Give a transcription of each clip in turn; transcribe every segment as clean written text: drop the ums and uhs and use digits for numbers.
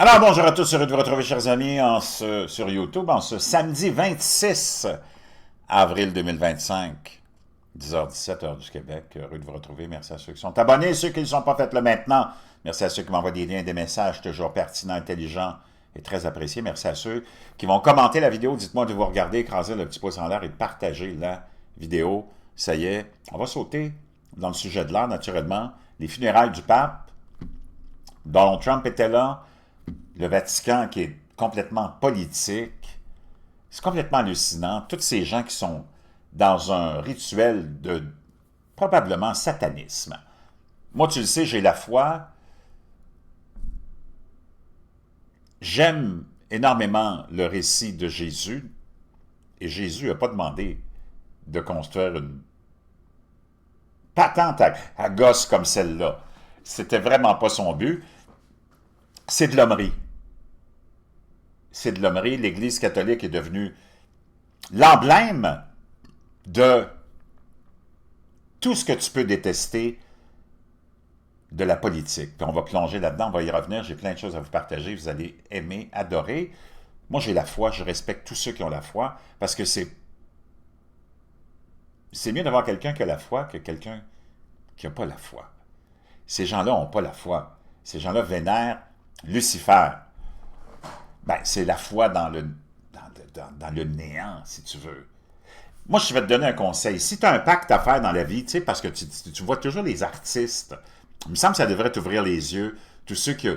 Alors, bonjour à tous, heureux de vous retrouver, chers amis, sur YouTube, en ce samedi 26 avril 2025, 10h17, heure du Québec. Heureux de vous retrouver. Merci à ceux qui sont abonnés, ceux qui ne sont pas fait là maintenant. Merci à ceux qui m'envoient des liens, des messages toujours pertinents, intelligents et très appréciés. Merci à ceux qui vont commenter la vidéo. Dites-moi de vous regarder, écraser le petit pouce en l'air et de partager la vidéo. Ça y est, on va sauter dans le sujet de l'heure, naturellement. Les funérailles du pape. Donald Trump était là. Le Vatican qui est complètement politique, c'est complètement hallucinant. Tous ces gens qui sont dans un rituel de probablement satanisme. Moi, tu le sais, j'ai la foi. J'aime énormément le récit de Jésus. Et Jésus n'a pas demandé de construire une patente à gosse comme celle-là. C'était vraiment pas son but. C'est de l'hommerie. C'est de l'hommerie. L'Église catholique est devenue l'emblème de tout ce que tu peux détester de la politique. Puis on va plonger là-dedans, on va y revenir. J'ai plein de choses à vous partager. Vous allez aimer, adorer. Moi, j'ai la foi. Je respecte tous ceux qui ont la foi parce que c'est mieux d'avoir quelqu'un qui a la foi que quelqu'un qui n'a pas la foi. Ces gens-là n'ont pas la foi. Ces gens-là vénèrent Lucifer. Ben, c'est la foi dans le néant, si tu veux. Moi, je vais te donner un conseil. Si tu as un pacte à faire dans la vie, tu sais, parce que tu vois toujours les artistes, il me semble que ça devrait t'ouvrir les yeux. Tous ceux qui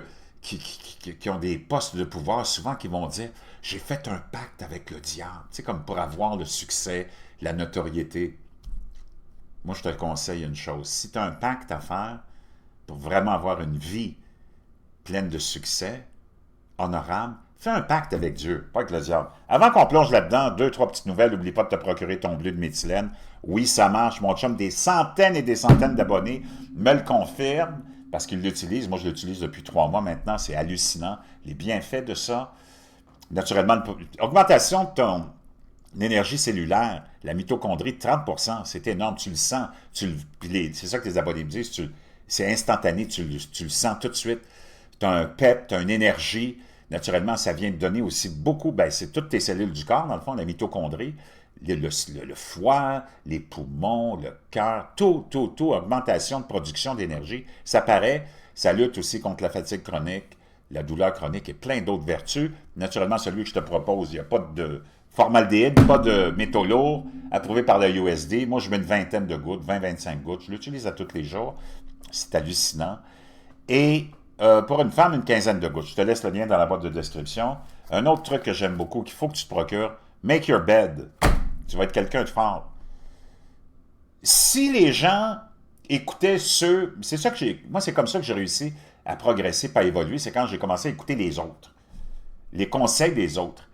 ont des postes de pouvoir, souvent, qui vont dire « J'ai fait un pacte avec le diable », tu sais, comme pour avoir le succès, la notoriété. Moi, je te conseille une chose. Si tu as un pacte à faire pour vraiment avoir une vie pleine de succès, honorable, fais un pacte avec Dieu, pas avec le diable. Avant qu'on plonge là-dedans, deux, trois petites nouvelles. N'oublie pas de te procurer ton bleu de méthylène. Oui, ça marche. Mon chum, des centaines et des centaines d'abonnés me le confirment parce qu'il l'utilise. Moi, je l'utilise depuis 3 mois maintenant. C'est hallucinant. Les bienfaits de ça. Naturellement, augmentation de ton énergie cellulaire, la mitochondrie de 30%, c'est énorme. Tu le sens. C'est ça que tes abonnés me disent. C'est instantané. Tu le sens tout de suite. Tu as un pep, tu as une énergie. Naturellement, ça vient de donner aussi beaucoup, ben, c'est toutes tes cellules du corps, dans le fond, la mitochondrie, le foie, les poumons, le cœur, tout, augmentation de production d'énergie. Ça paraît, ça lutte aussi contre la fatigue chronique, la douleur chronique et plein d'autres vertus. Naturellement, celui que je te propose, il n'y a pas de formaldéhyde, pas de métaux lourds, approuvé par la USD. Moi, je mets une vingtaine de gouttes, 20-25 gouttes. Je l'utilise à tous les jours. C'est hallucinant. Et pour une femme, une quinzaine de gouttes. Je te laisse le lien dans la boîte de description. Un autre truc que j'aime beaucoup, qu'il faut que tu te procures, make your bed. Tu vas être quelqu'un de fort. Si les gens écoutaient ceux... C'est ça que moi, c'est comme ça que j'ai réussi à progresser, pas à évoluer. C'est quand j'ai commencé à écouter les autres. Les conseils des autres.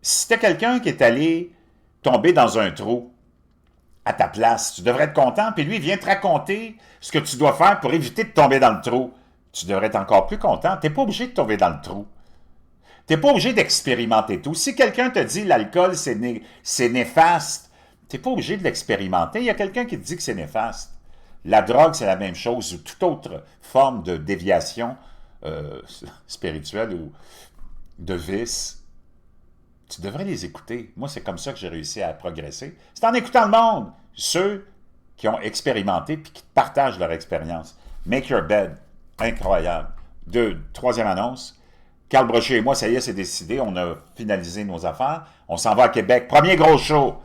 Si t'es quelqu'un qui est allé tomber dans un trou, à ta place. Tu devrais être content, puis lui, il vient te raconter ce que tu dois faire pour éviter de tomber dans le trou. Tu devrais être encore plus content. Tu n'es pas obligé de tomber dans le trou. Tu n'es pas obligé d'expérimenter tout. Si quelqu'un te dit l'alcool, c'est néfaste, tu n'es pas obligé de l'expérimenter. Il y a quelqu'un qui te dit que c'est néfaste. La drogue, c'est la même chose, ou toute autre forme de déviation spirituelle ou de vice. Tu devrais les écouter. Moi, c'est comme ça que j'ai réussi à progresser. C'est en écoutant le monde. Ceux qui ont expérimenté et qui partagent leur expérience. Make your bed. Incroyable. Troisième annonce. Carl Brochet et moi, ça y est, c'est décidé. On a finalisé nos affaires. On s'en va à Québec. Premier gros show.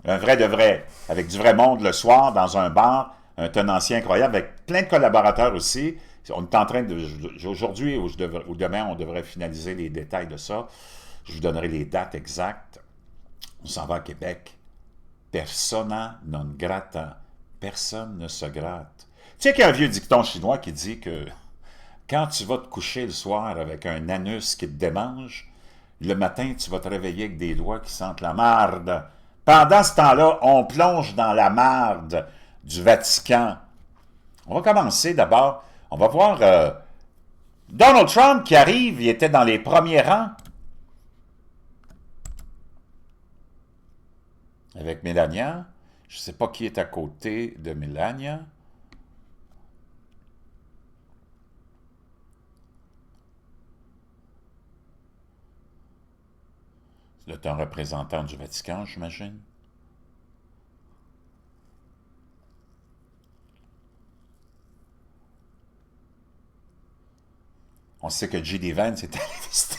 Un vrai de vrai. Avec du vrai monde le soir, dans un bar. Un tenancier incroyable. Avec plein de collaborateurs aussi. On est en train de... Aujourd'hui ou demain, on devrait finaliser les détails de ça. Je vous donnerai les dates exactes. On s'en va à Québec. Persona non grata. Personne ne se gratte. Tu sais qu'il y a un vieux dicton chinois qui dit que quand tu vas te coucher le soir avec un anus qui te démange, le matin, tu vas te réveiller avec des doigts qui sentent la marde. Pendant ce temps-là, on plonge dans la marde du Vatican. On va commencer d'abord. On va voir Donald Trump qui arrive. Il était dans les premiers rangs. Avec Melania. Je ne sais pas qui est à côté de Melania. Là, tu es un représentant du Vatican, j'imagine. On sait que J.D. Vance est allé visiter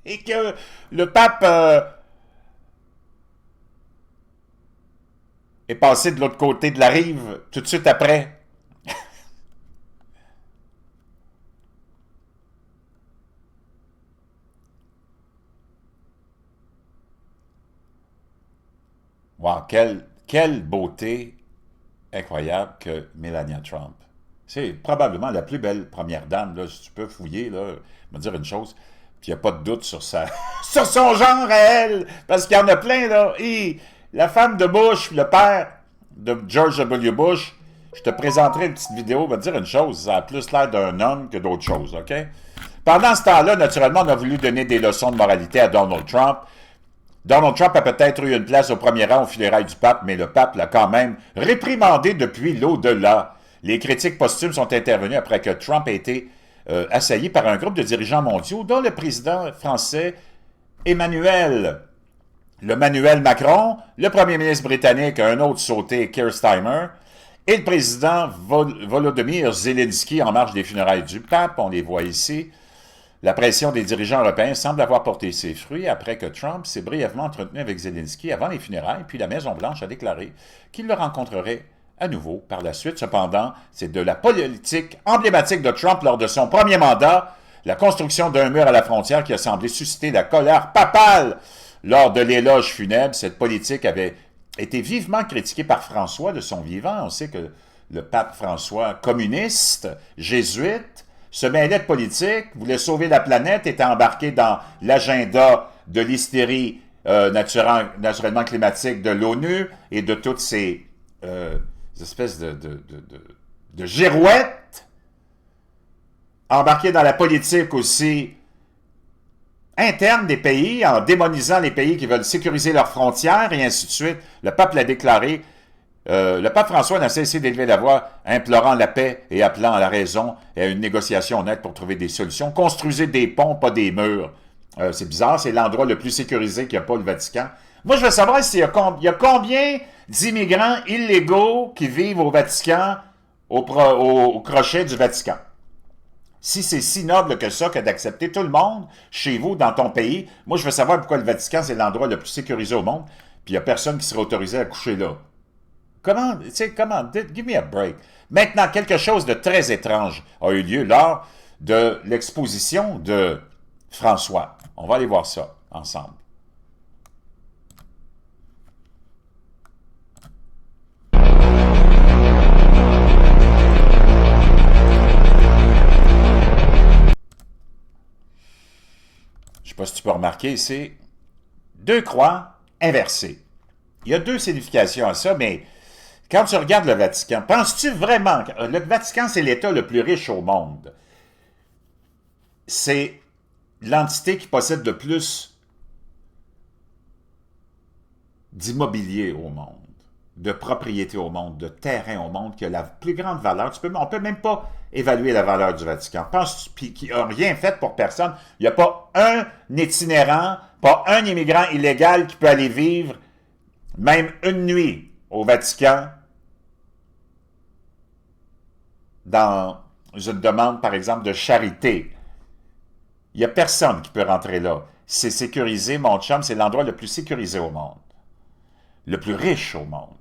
et que le pape est passé de l'autre côté de la rive tout de suite après. Wow, quelle beauté incroyable que Melania Trump. C'est probablement la plus belle première dame, là, si tu peux fouiller, là, me dire une chose, puis il n'y a pas de doute sur sur son genre à elle, parce qu'il y en a plein, là. Et la femme de Bush, le père de George W. Bush, je te présenterai une petite vidéo, va te dire une chose, ça a plus l'air d'un homme que d'autre chose, OK? Pendant ce temps-là, naturellement, on a voulu donner des leçons de moralité à Donald Trump. Donald Trump a peut-être eu une place au premier rang au funérailles du pape, mais le pape l'a quand même réprimandé depuis l'au-delà. Les critiques posthumes sont intervenues après que Trump ait été assailli par un groupe de dirigeants mondiaux, dont le président français le Manuel Macron, le premier ministre britannique, un autre sauté, Keir Starmer, et le président Volodymyr Zelensky en marge des funérailles du pape, on les voit ici. La pression des dirigeants européens semble avoir porté ses fruits après que Trump s'est brièvement entretenu avec Zelensky avant les funérailles, puis la Maison-Blanche a déclaré qu'il le rencontrerait à nouveau par la suite. Cependant, c'est de la politique emblématique de Trump lors de son premier mandat, la construction d'un mur à la frontière qui a semblé susciter la colère papale lors de l'éloge funèbre. Cette politique avait été vivement critiquée par François de son vivant. On sait que le pape François, communiste, jésuite, se mêlait de politique, voulait sauver la planète, était embarqué dans l'agenda de l'hystérie naturellement climatique de l'ONU et de toutes ces espèces de girouettes, embarqué dans la politique aussi interne des pays, en démonisant les pays qui veulent sécuriser leurs frontières et ainsi de suite. Le pape l'a déclaré. Le pape François n'a cessé d'élever la voix, implorant la paix et appelant à la raison et à une négociation honnête pour trouver des solutions. Construisez des ponts, pas des murs. C'est bizarre, c'est l'endroit le plus sécurisé qu'il n'y a pas, le Vatican. Moi, je veux savoir s'il y a, il y a combien d'immigrants illégaux qui vivent au Vatican, au crochet du Vatican. Si c'est si noble que ça, que d'accepter tout le monde chez vous, dans ton pays, moi, je veux savoir pourquoi le Vatican, c'est l'endroit le plus sécurisé au monde, puis il n'y a personne qui serait autorisé à coucher là. Comment, tu sais, comment, give me a break. Maintenant, quelque chose de très étrange a eu lieu lors de l'exposition de François. On va aller voir ça ensemble. Je ne sais pas si tu peux remarquer, c'est deux croix inversées. Il y a deux significations à ça, mais quand tu regardes le Vatican, penses-tu vraiment que le Vatican, c'est l'État le plus riche au monde? C'est l'entité qui possède le plus d'immobilier au monde, de propriété au monde, de terrain au monde, qui a la plus grande valeur. On ne peut même pas évaluer la valeur du Vatican. Penses-tu, puis qui n'a rien fait pour personne? Il n'y a pas un itinérant, pas un immigrant illégal qui peut aller vivre même une nuit au Vatican dans une demande, par exemple, de charité. Il n'y a personne qui peut rentrer là. C'est sécurisé, mon chum, c'est l'endroit le plus sécurisé au monde. Le plus riche au monde.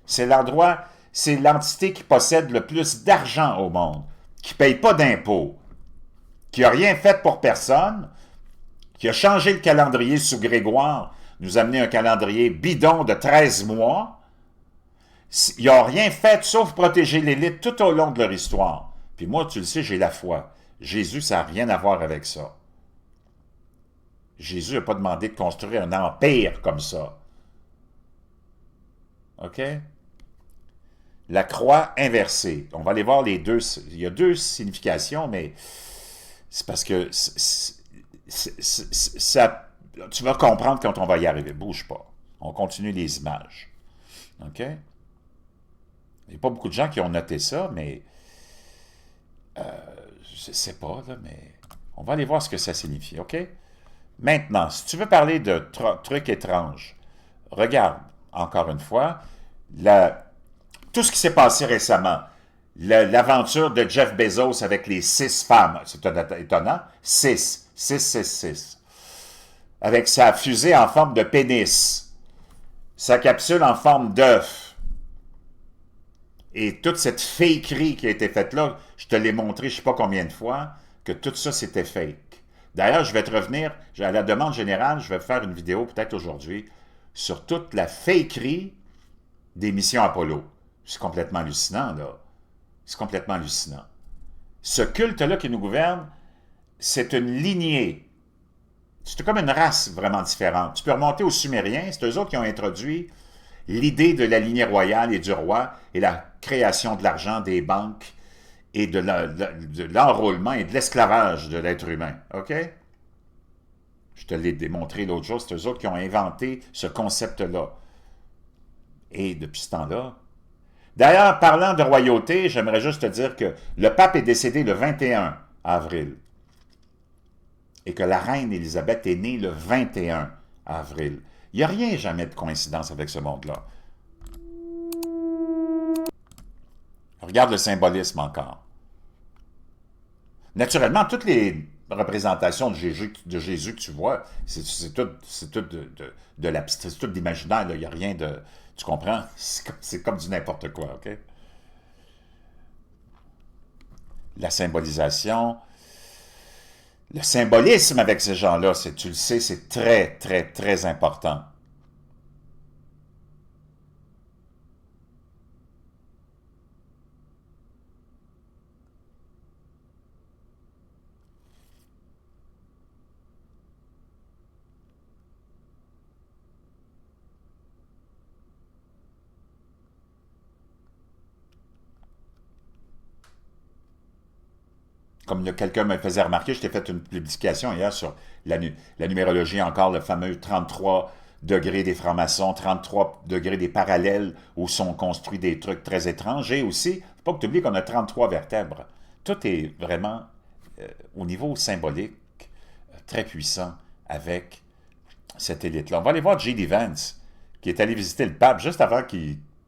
C'est l'endroit, c'est l'entité qui possède le plus d'argent au monde, qui ne paye pas d'impôts, qui n'a rien fait pour personne, qui a changé le calendrier sous Grégoire, nous a amené un calendrier bidon de 13 mois. Ils n'ont rien fait sauf protéger l'élite tout au long de leur histoire. Puis moi, tu le sais, j'ai la foi. Jésus, ça n'a rien à voir avec ça. Jésus n'a pas demandé de construire un empire comme ça. OK? La croix inversée. On va aller voir les deux. Il y a deux significations, mais c'est parce que ça, tu vas comprendre quand on va y arriver. Bouge pas. On continue les images. OK? Il n'y a pas beaucoup de gens qui ont noté ça, mais je ne sais pas, là, mais on va aller voir ce que ça signifie, OK? Maintenant, si tu veux parler de trucs étranges, regarde, encore une fois, tout ce qui s'est passé récemment. L'aventure de Jeff Bezos avec les 6 femmes, c'est étonnant, 6, 6, 6, 6. Avec sa fusée en forme de pénis, sa capsule en forme d'œuf, et toute cette fakerie qui a été faite là, je te l'ai montré je ne sais pas combien de fois, que tout ça c'était fake. D'ailleurs, je vais te revenir, à la demande générale, je vais faire une vidéo peut-être aujourd'hui, sur toute la fakerie des missions Apollo. C'est complètement hallucinant, là. C'est complètement hallucinant. Ce culte-là qui nous gouverne, c'est une lignée. C'est comme une race vraiment différente. Tu peux remonter aux Sumériens, c'est eux autres qui ont introduit l'idée de la lignée royale et du roi et la création de l'argent, des banques et de l'enrôlement et de l'esclavage de l'être humain. OK? Je te l'ai démontré l'autre jour, c'est eux autres qui ont inventé ce concept-là. Et depuis ce temps-là... D'ailleurs, parlant de royauté, j'aimerais juste te dire que le pape est décédé le 21 avril et que la reine Élisabeth est née le 21 avril. Il n'y a rien jamais de coïncidence avec ce monde-là. Regarde le symbolisme encore. Naturellement, toutes les représentations de Jésus que tu vois, c'est tout tout d'imaginaire, il n'y a rien de... Tu comprends? C'est comme du n'importe quoi, OK? La symbolisation, le symbolisme avec ces gens-là, tu le sais, c'est très, très, très important. Comme quelqu'un me faisait remarquer, je t'ai fait une publication hier sur la numérologie encore, le fameux 33 degrés des francs-maçons, 33 degrés des parallèles où sont construits des trucs très étranges. Et aussi, il ne faut pas que tu oublies qu'on a 33 vertèbres. Tout est vraiment, au niveau symbolique, très puissant avec cette élite-là. On va aller voir J.D. Vance, qui est allé visiter le pape juste avant que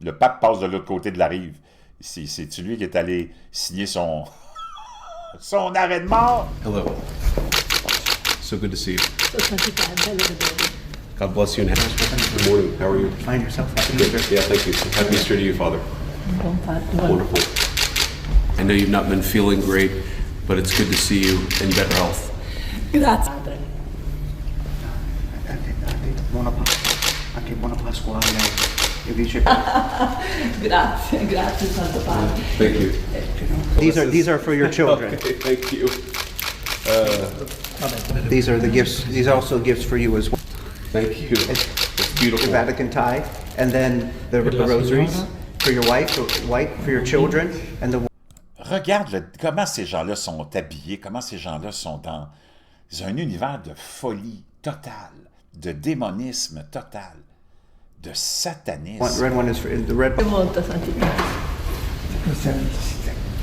le pape passe de l'autre côté de la rive. C'est lui qui est allé signer son arrêt de mort. Hello. So good to see you. God bless you and good morning. How are you? Find yourself. Good. Yeah, thank you. Happy Easter to you, Father. Wonderful. I know you've not been feeling great, but it's good to see you in better health. Grazie. Anche buona Pasqua e vice. Grazie Santo Padre. Thank you. These are for your children. Okay, thank you. These are the gifts. These are also gifts for you as well. Thank you. It's The beautiful. Vatican tie, and then the rosaries for your wife, for your children, and the. Regarde comment ces gens-là sont habillés, comment ces gens-là sont dans un univers de folie totale, de démonisme total, de satanisme. Red one is for the red. Molta santità.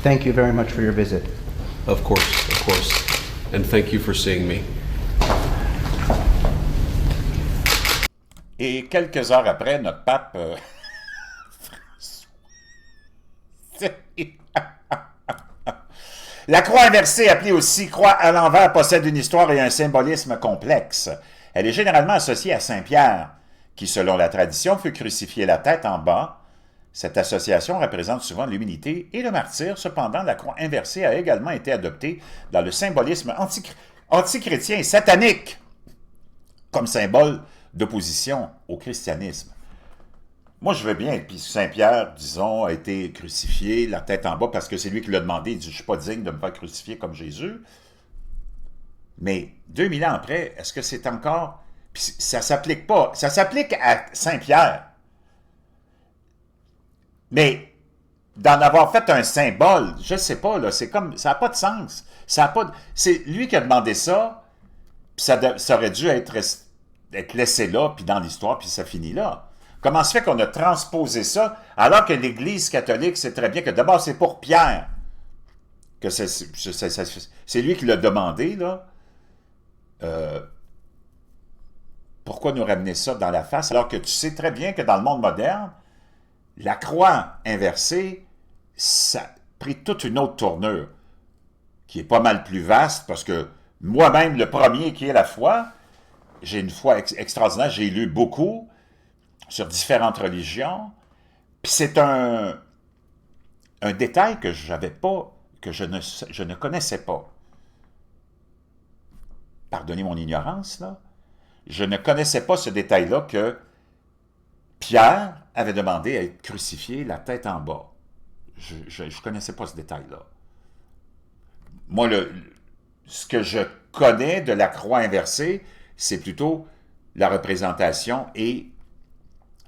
Thank you very much for your visit. Of course, of course. And thank you for seeing me. Et quelques heures après, notre pape... La croix inversée, appelée aussi croix à l'envers, possède une histoire et un symbolisme complexe. Elle est généralement associée à Saint-Pierre, qui, selon la tradition, fut crucifié la tête en bas. Cette association représente souvent l'humilité et le martyre. Cependant, la croix inversée a également été adoptée dans le symbolisme antichrétien et satanique comme symbole d'opposition au christianisme. Moi, je veux bien, puis Saint-Pierre, disons, a été crucifié, la tête en bas, parce que c'est lui qui l'a demandé. Il dit, je ne suis pas digne de me faire crucifier comme Jésus. Mais 2000 ans après, est-ce que c'est encore... Puis ça s'applique pas. Ça s'applique à Saint-Pierre. Mais d'en avoir fait un symbole, je ne sais pas, là, c'est comme... Ça n'a pas de sens. Ça a pas c'est lui qui a demandé ça, puis ça aurait dû être laissé là, puis dans l'histoire, puis ça finit là. Comment se fait qu'on a transposé ça, alors que l'Église catholique sait très bien que d'abord, c'est pour Pierre, que c'est lui qui l'a demandé, là. Pourquoi nous ramener ça dans la face, alors que tu sais très bien que dans le monde moderne, la croix inversée, ça a pris toute une autre tournure, qui est pas mal plus vaste, parce que moi-même, le premier qui est la foi, j'ai une foi extraordinaire, j'ai lu beaucoup sur différentes religions, puis c'est un détail que j'avais pas, que je ne connaissais pas. Pardonnez mon ignorance, là. Je ne connaissais pas ce détail-là que Pierre avait demandé à être crucifié la tête en bas. Je ne connaissais pas ce détail-là. Moi, ce que je connais de la croix inversée, c'est plutôt la représentation et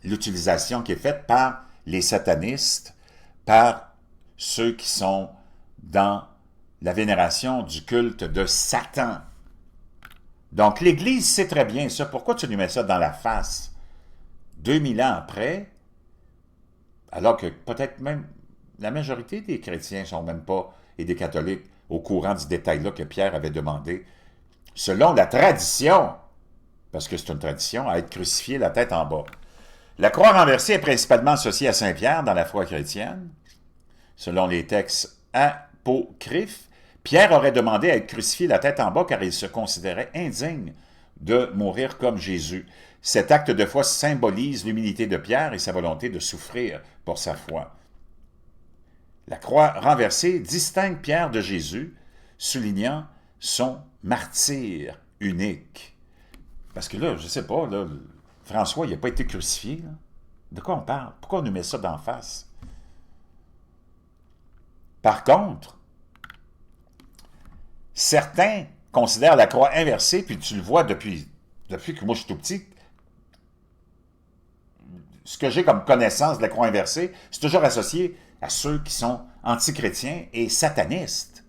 l'utilisation qui est faite par les satanistes, par ceux qui sont dans la vénération du culte de Satan. Donc, l'Église sait très bien ça. Pourquoi tu lui mets ça dans la face? 2000 ans après, alors que peut-être même la majorité des chrétiens ne sont même pas, et des catholiques, au courant du détail-là que Pierre avait demandé, selon la tradition, parce que c'est une tradition, à être crucifié la tête en bas. La croix renversée est principalement associée à Saint-Pierre dans la foi chrétienne. Selon les textes apocryphes, Pierre aurait demandé à être crucifié la tête en bas car il se considérait indigne de mourir comme Jésus. Cet acte de foi symbolise l'humilité de Pierre et sa volonté de souffrir pour sa foi. La croix renversée distingue Pierre de Jésus, soulignant son martyre unique. Parce que là, je ne sais pas, là, François, il n'a pas été crucifié. Là. De quoi on parle? Pourquoi on nous met ça d'en face? Par contre, certains considèrent la croix inversée, puis tu le vois depuis que moi je suis tout petit, ce que j'ai comme connaissance de la croix inversée, c'est toujours associé à ceux qui sont antichrétiens et satanistes.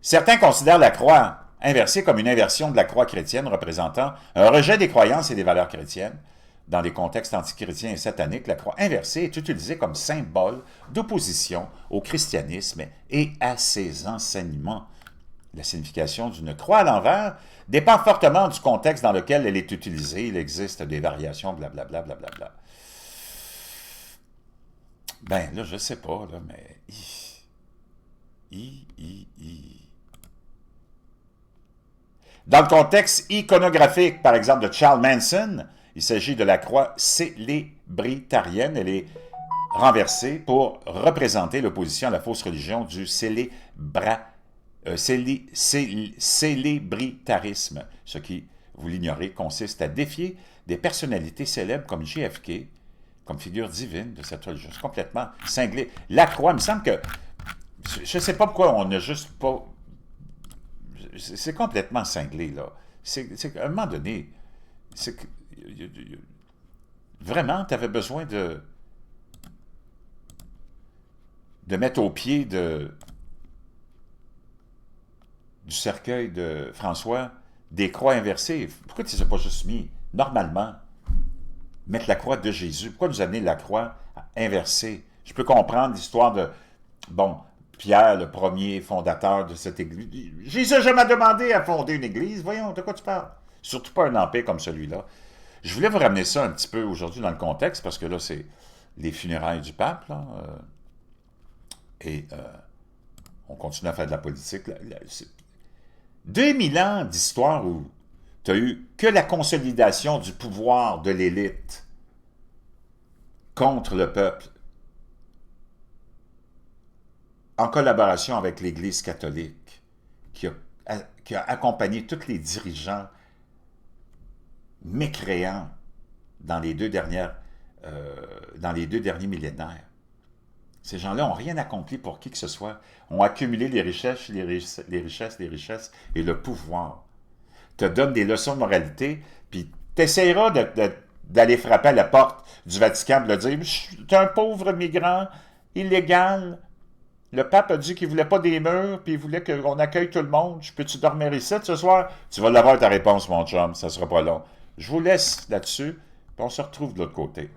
Certains considèrent la croix inversée comme une inversion de la croix chrétienne représentant un rejet des croyances et des valeurs chrétiennes. Dans les contextes antichrétiens et sataniques, la croix inversée est utilisée comme symbole d'opposition au christianisme et à ses enseignements. La signification d'une croix à l'envers dépend fortement du contexte dans lequel elle est utilisée. Il existe des variations, blablabla, blablabla. Ben là, je sais pas, là, mais... Dans le contexte iconographique, par exemple, de Charles Manson, il s'agit de la croix célébritarienne. Elle est renversée pour représenter l'opposition à la fausse religion du célébritarisme. Ce qui, vous l'ignorez, consiste à défier des personnalités célèbres comme JFK, comme figure divine de cette religion. C'est complètement cinglé. La croix, il me semble que... Je ne sais pas pourquoi on n'a juste pas... C'est complètement cinglé, là. À un moment donné, vraiment, tu avais besoin de mettre au pied du cercueil de François des croix inversées. Pourquoi tu ne les as pas juste mis, normalement, mettre la croix de Jésus? Pourquoi nous amener la croix inversée? Je peux comprendre l'histoire de, bon, Pierre, le premier fondateur de cette église. Jésus n'a jamais demandé à fonder une église. Voyons, de quoi tu parles? Surtout pas un empire comme celui-là. Je voulais vous ramener ça un petit peu aujourd'hui dans le contexte, parce que là, c'est les funérailles du pape, là, on continue à faire de la politique. 2000 ans d'histoire où tu as eu que la consolidation du pouvoir de l'élite contre le peuple, en collaboration avec l'Église catholique, qui a accompagné tous les dirigeants mécréants dans les deux derniers millénaires. Ces gens-là n'ont rien accompli pour qui que ce soit, ont accumulé les richesses et le pouvoir. Te donne des leçons de moralité, puis tu essaieras d'aller frapper à la porte du Vatican et de dire « Tu es un pauvre migrant, illégal. Le pape a dit qu'il ne voulait pas des murs, puis il voulait qu'on accueille tout le monde. Je peux-tu dormir ici ce soir? » Tu vas l'avoir ta réponse, mon chum, ça ne sera pas long. Je vous laisse là-dessus, puis on se retrouve de l'autre côté.